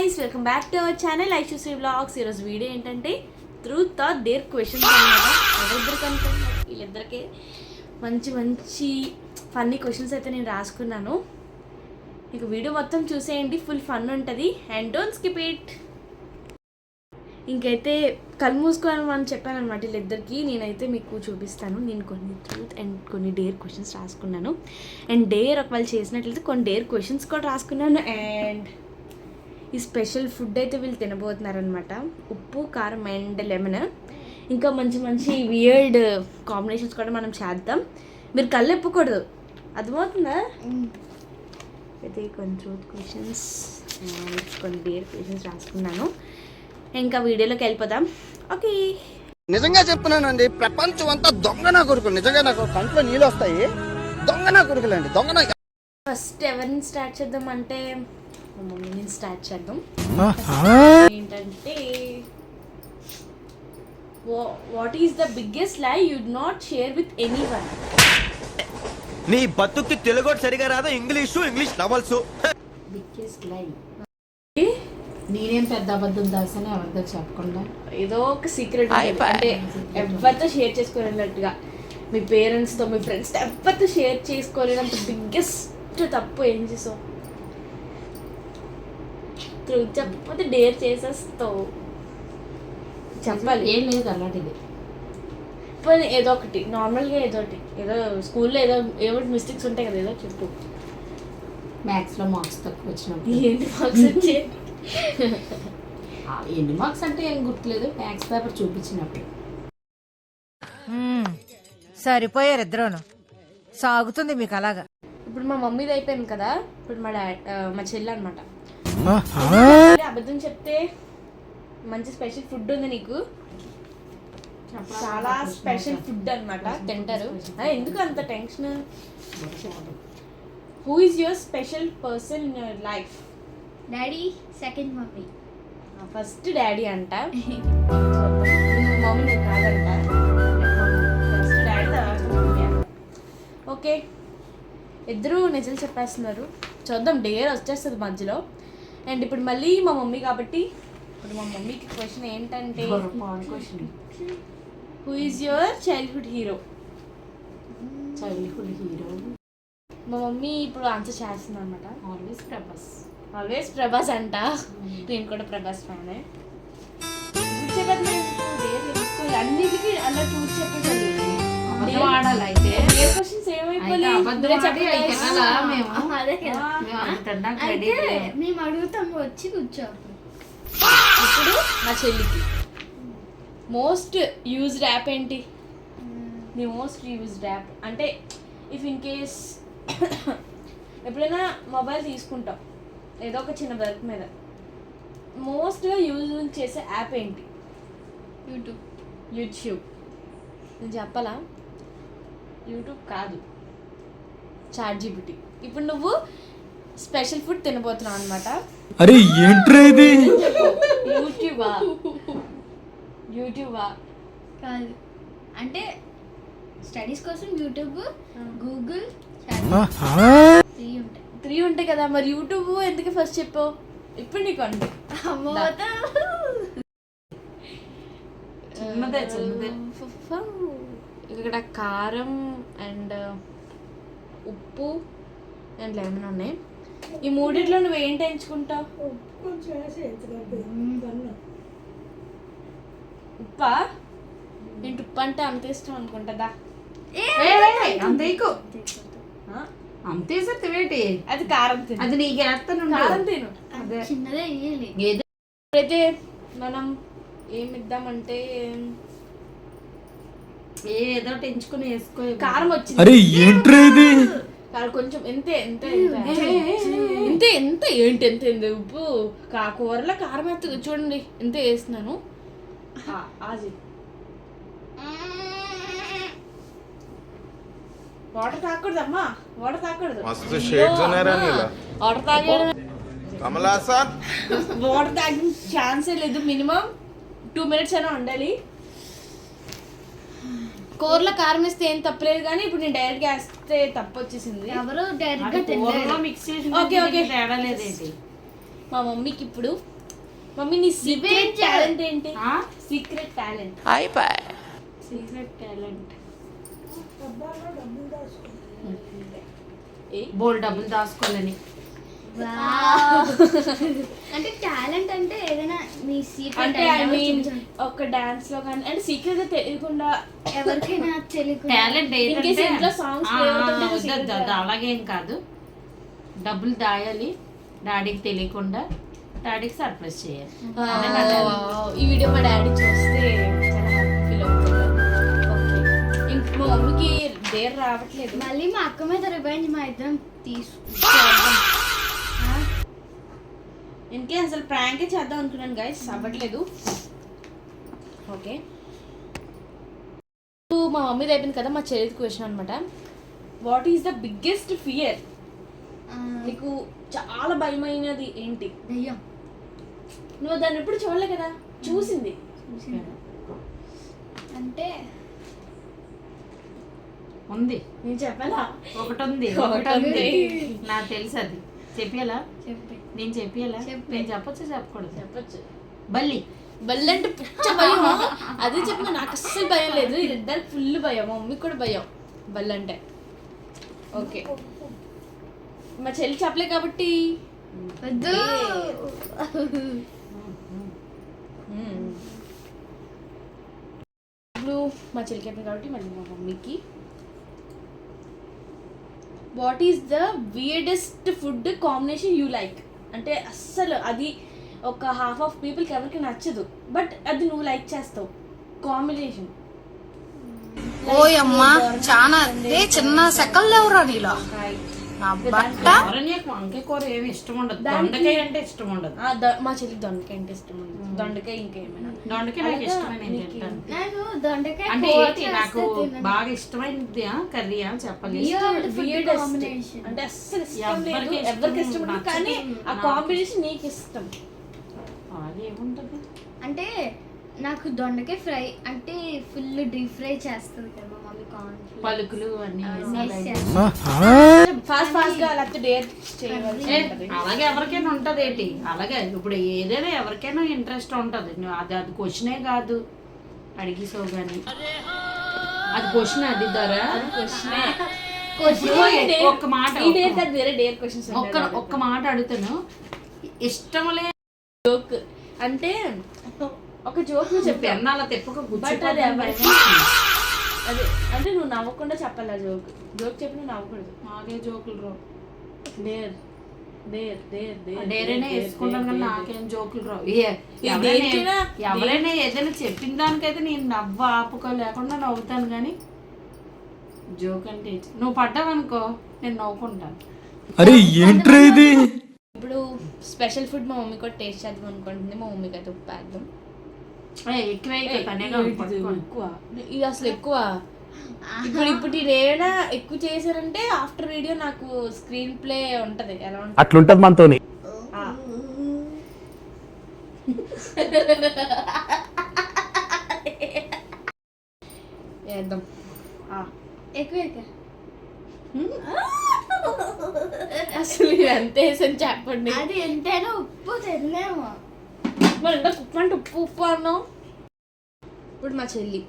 guys, welcome back to our channel Aishu's Vlogs. ఈరోజు video ఏంటంటే truth or dare questions అన్నమాట. వీళ్ళిద్దరికి మంచి మంచి ఫన్నీ క్వశ్చన్స్ అయితే నేను రాసుకున్నాను. మీకు వీడియో మొత్తం చూసేయండి, ఫుల్ ఫన్ ఉంటుంది అండ్ డోంట్ స్కిప్ ఇట్. ఇంకైతే కళ్ళు మూసుకోవాలని చెప్పాను అనమాట వీళ్ళిద్దరికి. నేనైతే మీకు చూపిస్తాను. నేను కొన్ని ట్రూత్ అండ్ కొన్ని డేర్ క్వశ్చన్స్ రాసుకున్నాను. అండ్ డేర్ ఒకవేళ చేసినట్లయితే కొన్ని డేర్ క్వశ్చన్స్ కూడా రాసుకున్నాను. అండ్ ఈ స్పెషల్ ఫుడ్ అయితే వీళ్ళు తినబోతున్నారనమాట. ఉప్పు, కారం అండ్ లెమన్. ఇంకా మంచి మంచి వియర్డ్ కాంబినేషన్స్ కూడా మనం చేద్దాం. మీరు కళ్ళు ఎప్పకూడదు, అర్థమవుతుందా? అయితే కొన్ని ట్రూత్ క్వశ్చన్స్ కొన్ని డేర్ క్వశ్చన్స్ రాసుకున్నాను. ఇంకా వీడియోలోకి వెళ్ళిపోదాం. ఓకే, నిజంగా చెప్తున్నానండి, ప్రపంచం అంతా దొంగ నా కొడుకులు. నిజంగా నాకు కంట్లో నీళ్ళు వస్తాయి. దొంగ నా కొడుకులు అండి, దొంగ నా. ఫస్ట్ ఎవరిని స్టార్ట్ చేద్దాం అంటే మమ్మీని స్టార్ట్ చేద్దాం. ఏంటంటే వాట్ ఈస్ ద బిగ్గెస్ట్ లై you'd not share with anyone? నీ బతుక్కి తెలుగు సరిగా రాదు, ఇంగ్లీష్ నవల్స్. బిగ్గెస్ట్ లై నేనేం పెద్ద అబద్ధం దాసని ఎవరితో చెప్పకుండా ఏదో ఒక సీక్రెట్ అంటే ఎవరితో షేర్ చేసుకోలేనట్టుగా, మీ పేరెంట్స్తో, మీ ఫ్రెండ్స్తో ఎవరితో షేర్ చేసుకోలేనంత బిగ్గెస్ట్ తప్పు ఏం చేసావు? చెప్పకపోతే డేర్ చేసేస్తావు. చెప్పాలి. ఏం లేదు అలాంటిది. పోనీ ఏదో ఒకటి నార్మల్గా ఏదో స్కూల్లో ఏదో మిస్టేక్స్ ఉంటాయి కదా, ఏదో చెప్పు. మ్యాథ్స్లో మార్క్స్ తక్కువ వచ్చినప్పుడు. ఏంటి మార్క్స్ వచ్చే? ఎన్ని మార్క్స్ అంటే ఏం గుర్తులేదు. మ్యాథ్స్ పేపర్ చూపించినప్పుడు. సరిపోయారు ఇద్దరును. సాగుతుంది మీకు అలాగా. ఇప్పుడు మా మమ్మీది అయిపోయింది కదా, ఇప్పుడు మా చెల్లి అనమాట. అబద్ధం చెప్తే మంచి స్పెషల్ ఫుడ్ ఉంది నీకు, చాలా స్పెషల్ ఫుడ్ అనమాట, తింటారు. ఎందుకు అంత tension? Who is your special person in your life? Daddy, second mummy. First daddy అంట. మమ్మీ నేను కాదంట. ఫస్ట్ డాడీ, తర్వాత మమ్మీ అంట. ఓకే, ఇద్దరు నిజాలు చెప్పేస్తున్నారు. చూద్దాం, డేర్ వచ్చేస్తుంది మధ్యలో. అండ్ ఇప్పుడు మళ్ళీ మా మమ్మీ కాబట్టి ఇప్పుడు మా మమ్మీకి క్వశ్చన్ ఏంటంటే, who is your childhood hero? Childhood hero మా మమ్మీ ఇప్పుడు ఆన్సర్ చేస్తుంది అనమాట. ఆల్వేస్ ప్రభాస్ అంట. నేను కూడా ప్రభాస్ ఫ్యానే. అన్నిటికీ అలా చూసి చెప్పేది. మేము అడుగుతాం, వచ్చి కూర్చో. ఇప్పుడు మా చెల్లికి మోస్ట్ యూజ్డ్ యాప్ ఏంటి? ది మోస్ట్ యూజ్డ్ యాప్ అంటే ఇఫ్ ఇన్ కేస్ ఎప్పుడైనా మొబైల్ తీసుకుంటాం ఏదో ఒక చిన్న వర్క్ మీద, మోస్ట్గా యూజ్ చేసే యాప్ ఏంటి? యూట్యూబ్. నేను చెప్పాలా? యూట్యూబ్ కాదు, చాట్‌జీపీటీ. ఇప్పుడు నువ్వు స్పెషల్ ఫుడ్ తినబోతున్నావు అనమాట. అరే ఏంట్రా ఇది? యూట్యూబా కాదు, అంటే స్టడీస్ కోసం యూట్యూబ్, గూగుల్, త్రీ ఉంటాయి కదా. మరి యూట్యూబ్ ఎందుకు ఫస్ట్ చెప్పావు? ఇప్పుడు నీకు అంటే ఇక్కడ కారం అండ్ ఉప్పు అండ్ లెమన్ ఉన్నాయి. ఈ మూడిట్లో నువ్వు ఏంటి ఎంచుకుంటావు? ఉప్పా? ఏంటి ఉప్పు అంటే అంత ఇష్టం అనుకుంటుందా? అంతే సత్యమేటి. అది కారం తిను. అది నీకు వేస్తాను. కారం తిను. చిన్నదే వేయాలి. ఇప్పుడైతే మనం ఏమి ఇద్దామంటే ఏదో ఎంచుకుని వేసుకో. కారం వచ్చింది. అరే ఏంట్రా ఇది? కారం కొంచెం ఎంతే ఏంటి ఎంత ఉప్పు కూరలో కారం ఎత్తు చూడండి, ఎంత వేస్తున్నాను. వాటర్ తాగకూడదమ్మా, వాటర్ తాగకూడదు. వాటర్ తాగడం, వాటర్ తాగిన ఛాన్సే లేదు. మినిమం 2 minutes అయినా ఉండాలి. కూరలో కారం వేస్తే ఏం తప్పలేదు, కానీ ఇప్పుడు నేను డైరెక్ట్గా వేస్తే తప్పు వచ్చేసింది. ఎవరు డైరెక్ట్గా మిక్స్ చేసి ఓకే తేడా లేదేంటి? మా మమ్మీకి ఇప్పుడు మమ్మీ నీ సీక్రెట్ Revenge. టాలెంట్ ఏంటి? ఆ? Secret talent. సీక్రెట్ టాలెంట్ ఏ? బోల్ డబ్బులు దాచుకోలేని. అంటే టాలెంట్ అంటే ఏదైనా మీ సీక్రెట్ అంటే ఐ మీన్ ఒక డాన్స్ లో కానీ అంటే సీక్రెట్ గా తెలియకుండా ఎవరికైనా తెలియకుండా టాలెంట్ In case ఏంటంటే ఇంట్లో songs play అవుతుంటే నువ్వు secret గా- అలాగేం కాదు. డబ్బులు దాయాలి, డాడీకి తెలియకుండా డాడీకి సర్ప్రైజ్ చేయాలి. అదే నా talent. ఈ వీడియో మా డాడీ చూస్తే చాలా హ్యాపీ ఫీల్ అవుతారు. ఓకే, ఇంక మా మమ్మీకి డేర్ రావట్లేదు. మళ్ళీ మా అక్క మీద రివెంజ్ మా ఇద్దరం తీసుకుంటాం. ఇంకే అసలు ప్రాంకే చేద్దాం అనుకున్నాను గైస్, అవ్వట్లేదు. ఓకే, మా మమ్మీది అయిపోయింది కదా, మా చెల్లిది క్వశ్చన్ అనమాట. What is the biggest fear? నీకు చాలా భయమైనది ఏంటి? దయ్యం. నువ్వు దాన్ని ఎప్పుడు చూడలే కదా, చూసింది. అంటే ఉంది, నేను చెప్పాలా? ఒకటి ఉంది. నాకు తెలుసు అది. చెప్పేలా? చెప్పి నేను చెప్పేలా? చెప్పు. నేను చెప్పొచ్చు చెప్పకూడదు? చెప్పచ్చు. బల్లి. బల్లంటే పిచ్చ భయం. అదే చెప్పిన, నాకు అస్సలు భయం లేదు. ఇద్దరికి ఫుల్ భయం, మా మమ్మీకి కూడా భయం బల్లంటే. ఓకే, మా చెల్లి చెప్పలే కాబట్టి వద్దు. ఇప్పుడు మా చెల్లికి అయిపోయింది కాబట్టి మళ్ళీ మా మమ్మీకి. What is the weirdest food combination you like? అంటే అస్సలు అది ఒక హాఫ్ ఆఫ్ పీపుల్కి ఎవరికి నచ్చదు, బట్ అది నువ్వు లైక్ చేస్తావు కాంబినేషన్. ఓయమ్మా చాలా చిన్న సెకల్ లేవురా నీలో నా బట్ట. ఎవరన్యకు వంకాయ కూర ఏమి ఇష్టం ఉండదు, దొండకాయ అంటే ఇష్టం ఉండదు. మా చెల్లికి దొండకాయ అంటే ఇష్టం ఉండదు. దొండకాయ ఇంకేమైనా దొండకాయ నాకు ఇష్టమే, నేను తింటాను. నాకు దొండకాయ అంటే కూర ఏంటి నాకు చేస్తే తినను. బాగా ఇష్టమైనది కర్రీ అని చెప్పాలి. Weird food Weirdest. combination. అంటే అస్సలు ఇష్టం లేదు, ఎవరికి ఇష్టం ఎవరికి ఇష్టం ఉండదు, నచ్చదు, కానీ ఆ నాకు కాంబినేషన్ నీకు ఇష్టం. అది ఏముంటది? అంటే నాకు దొండకాయ ఫ్రై అంటే ఫుల్ డీప్ ఫ్రై చేస్తుంది కదా మా మమ్మీ. కార్న్ పలుకులు అన్ని ఫాస్ట్ ఫాస్ట్ గా లేకపోతే డేర్ చేయవలసి ఉంటది. అలాగే ఎవరికైనా ఉంటది ఏంటి, అలాగే ఇప్పుడు ఏదైనా ఎవరికైనా ఇంట్రెస్ట్ ఉంటది. నువ్వు అది అది క్వశ్చనే కాదు అడిగిసావు కానీ అది క్వశ్చన్ అడిగిద్దారా? ఒక్క మాట ఈ డేర్ కాదు, వేరే డేర్ క్వశ్చన్స్ ఒక్క మాట అడుగుతాను. ఇష్టం లే జోక్ అంటే ఒక జోక్ నువ్వు చెప్పు, పెన్నాల తెప్పక బట్ అది ఎవరికి అదే అంటే నువ్వు నవ్వకుండా చెప్పాలి. జోక్ జోక్ చెప్పి నువ్వు నవ్వకూడదు. నాకే జోకులు రావు. డేర్ డేర్ డేర్ డేర్ డేరైనా వేసుకుంటాను కానీ నాకేం జోకులు రావు. దేనికైనా- ఎవరైనా ఏదైనా చెప్పిన దానికైతే నేను నవ్వు ఆపుకోలేకుండా నవ్వుతాను కానీ జోక్ అంటే నువ్వు పడ్డావనుకో నేను నవ్వుకుంటాను. అరే ఏంట్రా ఇది? ఇప్పుడు స్పెషల్ ఫుడ్ మా మమ్మీ కూడా టేస్ట్ చేద్దాం అనుకుంటుంది. మా మమ్మీకి అయితే ఉప్పు వేద్దాం. ఎక్కువ ఎక్కువ ఇది అసలు ఎక్కువ. ఇప్పుడు ఇదేనా ఎక్కువ చేశారంటే ఆఫ్టర్ వీడియో నాకు స్క్రీన్ ప్లే ఉంటది. ఎలా ఉంటుంది అట్లుంటది మనతోని. వేద్దాం. ఎక్కువ ఎక్కువ. అసలు ఇది ఎంత వేసాను చెప్పండి. అది ఎంతైనా ఉప్పు తినలేము. మరి ఇంకా ఉప్పు అంటే ఉప్పు ఉప్పు అన్నాం. ఇప్పుడు మా చెల్లి,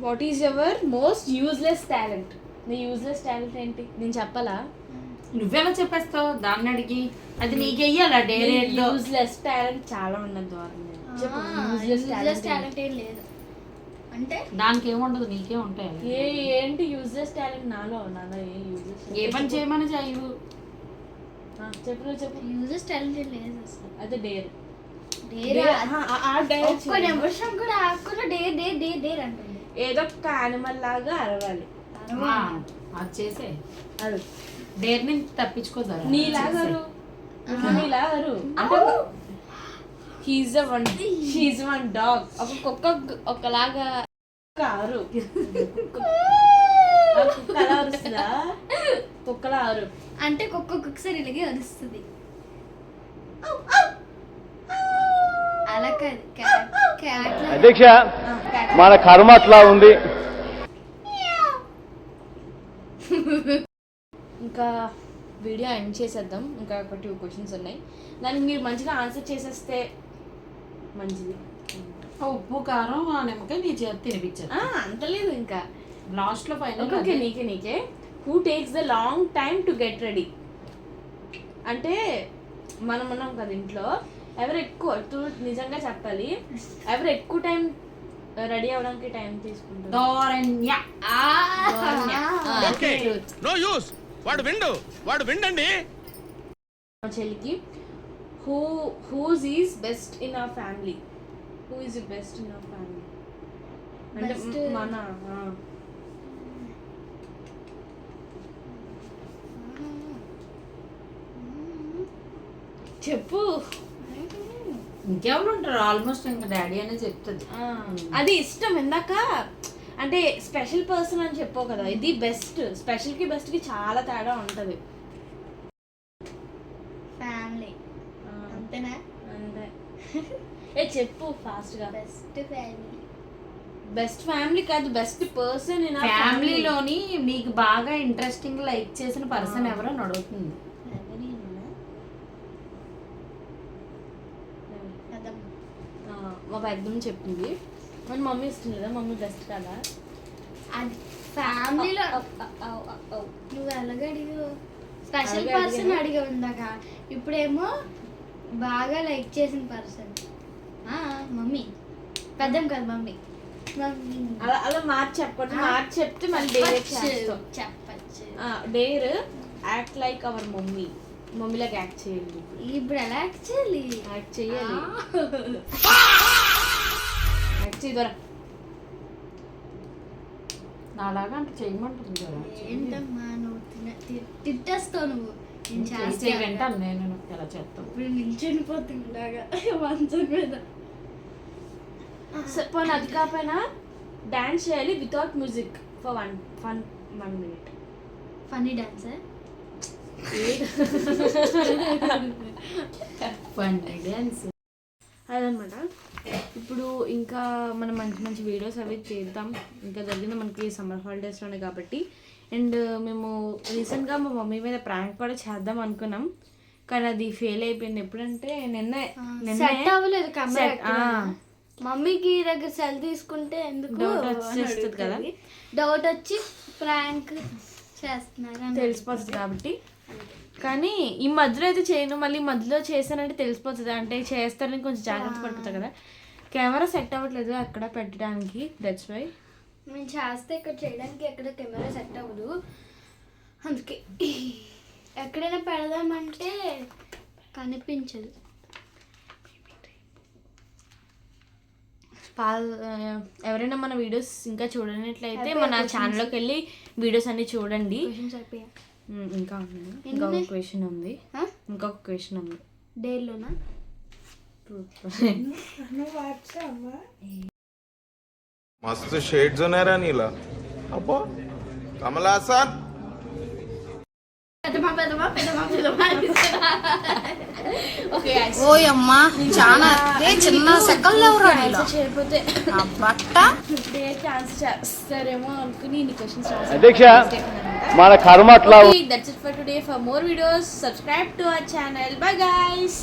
what is your most useless talent? నీ యూజ్లెస్ టాలెంట్ ఏంటి? నేను చెప్పాలా? నువ్వెలా చెప్పేస్తావు దాన్ని అడిగి? అది నీకెయ్యాలా డైరెక్ట్? యూజ్లెస్ టాలెంట్ చాలా ఉన్నది ద్వారా. యూజ్లెస్ టాలెంట్ ఏం లేదు. అంటే దానికి ఏముండదు, నీకే ఉంటాయి. ఏంటి యూజ్లెస్ టాలెంట్ నాలో ఏ యూజ్లెస్? ఏ పని చేయమని చేయవు. చెప్పు నువ్వు చెప్పు. యూజెస్ టాలెంట్ ఏం లేదు అసలు. అదే డేర్. ఒక్క నిమిషం కూడా ఆకుండా డేర్ డేర్ డేర్ డేర్ అంటుంది. ఏదో ఒక యానిమల్ లాగా అరవాలి. అది చేసే అరు డేర్ నుంచి తప్పించుకోదా? నీలాగా అరు. నీలా అరు అంటే he's one she's one dog. ఒక కుక్క ఒకలాగా అరు. కుక్కలా అరుస్తుందా? కుక్కలా అరు అంటే ఒక్కొక్కసారి ఇలాగే అరుస్తుంది. అలా కాదు, క్యాట్ అధ్యక్ష మన కర్మ అట్లా ఉంది. ఇంకా వీడియో ఎండ్ చేసేద్దాం. ఇంకా ఒక 2 క్వశ్చన్స్ ఉన్నాయి, దానికి మీరు మంచిగా ఆన్సర్ చేసేస్తే మంచిది. ఉప్పు కారం ఆ నిమ్మకాయ నీ చేతి తినిపించారు. అంత లేదు ఇంకా లాస్ట్లో ఫైనల్. ఓకే నీకే who takes the long time to get ready? అంటే మనం ఉన్నాం కదా ఇంట్లో, ఎవరు ఎక్కువ నిజంగా చెప్పాలి, ఎవరు ఎక్కువ టైం రెడీ అవ్వడానికి టైం తీసుకుంటారు? దోరణ్య. No use. వాడు విండండి. మా చెల్లికి whose is best in our family? Who is the best in our family? అంటే మన చెప్పు. ఇంకెవరు ఉంటారు? ఆల్మోస్ట్ ఇంకా డాడీ అనే చెప్తుంది. అది ఇష్టం. ఇందాక అంటే స్పెషల్ పర్సన్ అని చెప్పావు కదా, ఇది బెస్ట్. స్పెషల్కి బెస్ట్కి చాలా తేడా ఉంటుంది. ఫ్యామిలీ అంతేనా? అంతే. చెప్పు ఫాస్ట్గా. Best family. బెస్ట్ ఫ్యామిలీ కాదు, బెస్ట్ పర్సన్ ఇన్ ఫ్యామిలీలోని మీకు బాగా ఇంట్రెస్టింగ్ లైక్ చేసిన పర్సన్ ఎవరో అడుగుతుంది. మా పెద్దమ్మ చెప్పింది. మన మమ్మీ ఇష్టం లేదా? మమ్మీ బెస్ట్ కదా? అది ఫ్యామిలీలో నువ్వు ఎలాగ అడిగావు? స్పెషల్ పర్సన్ అడిగావు ఇందాక. ఇప్పుడేమో బాగా లైక్ చేసిన పర్సన్ మమ్మీ. పెద్దమ్మ కదా మమ్మీ. మమ్మీ అలా మార్చి చెప్పకూడదు. మార్చి చెప్తే మళ్ళీ చెప్పచ్చు. Dare act like our mummy. మమ్మీలాగా యాక్ట్ చేయాలి. ఇప్పుడు ఎలా యాక్ట్ చేయాలి? యాక్ట్ చేయాలి. యాక్ట్ చేయదరా. నాలాగా అంటే చేయమంటుంది కదా. ఏంటమ్మా నువ్వు తిట్టేస్తావు నువ్వు. నేను చేస్తే వింటాను నేను ఎలా చేస్తావు. ఇప్పుడు నిల్చొనిపోతుంది ఇలాగా మంచం మీద. పోనీ అది కాకపోయినా డాన్స్ చేయాలి without music for 1 minute. Funny dancer. అదనమాట. ఇప్పుడు ఇంకా మనం మంచి మంచి వీడియోస్ అవి చేద్దాం. ఇంకా జరిగింది మనకి సమ్మర్ హాలిడేస్లోనే కాబట్టి. అండ్ మేము రీసెంట్గా మా మమ్మీ మీద ప్రాంక్ కూడా చేద్దాం అనుకున్నాం, కానీ అది ఫెయిల్ అయిపోయింది. ఎప్పుడంటే నిన్న సెట్ అవ్వలేదు కెమెరా. మమ్మీకి దగ్గర సెల్ తీసుకుంటే ఎందుకు డౌట్ వచ్చేస్తుంది కదా, డౌట్ వచ్చి ప్రాంక్ చేస్తున్నారు తెలిసిపోతుంది కాబట్టి. కానీ ఈ మధ్యలో అయితే చేయను, మళ్ళీ మధ్యలో చేశానంటే తెలిసిపోతుంది. అంటే చేస్తారని కొంచెం జాగ్రత్త పడుతుంది కదా. కెమెరా సెట్ అవ్వట్లేదు అక్కడ పెట్టడానికి, దట్స్ వై. మేము చేస్తే ఇక్కడ చేయడానికి ఎక్కడ కెమెరా సెట్ అవ్వదు, అందుకే ఎక్కడైనా పెడదామంటే కనిపించదు. ఎవరైనా మన వీడియోస్ ఇంకా చూడనట్లయితే మన ఛానల్లోకి వెళ్ళి వీడియోస్ అన్ని చూడండి. ఇంకా ఇంకొక క్వశ్చన్ ఉంది. డేలోనా? मस्त शेड्स नाही राणीला अप्पा कमला असा ఓయమ్మా చాలా చిన్న సెకండ్ ఎవరు చేయకపోతే బట్ట ఆన్సర్ చేస్తారేమో అనుకుని ఇన్ని క్వశ్చన్స్ అధ్యక్ష మన కర్మ అట్లా. That's it for today. For more videos, subscribe to our channel. Bye guys.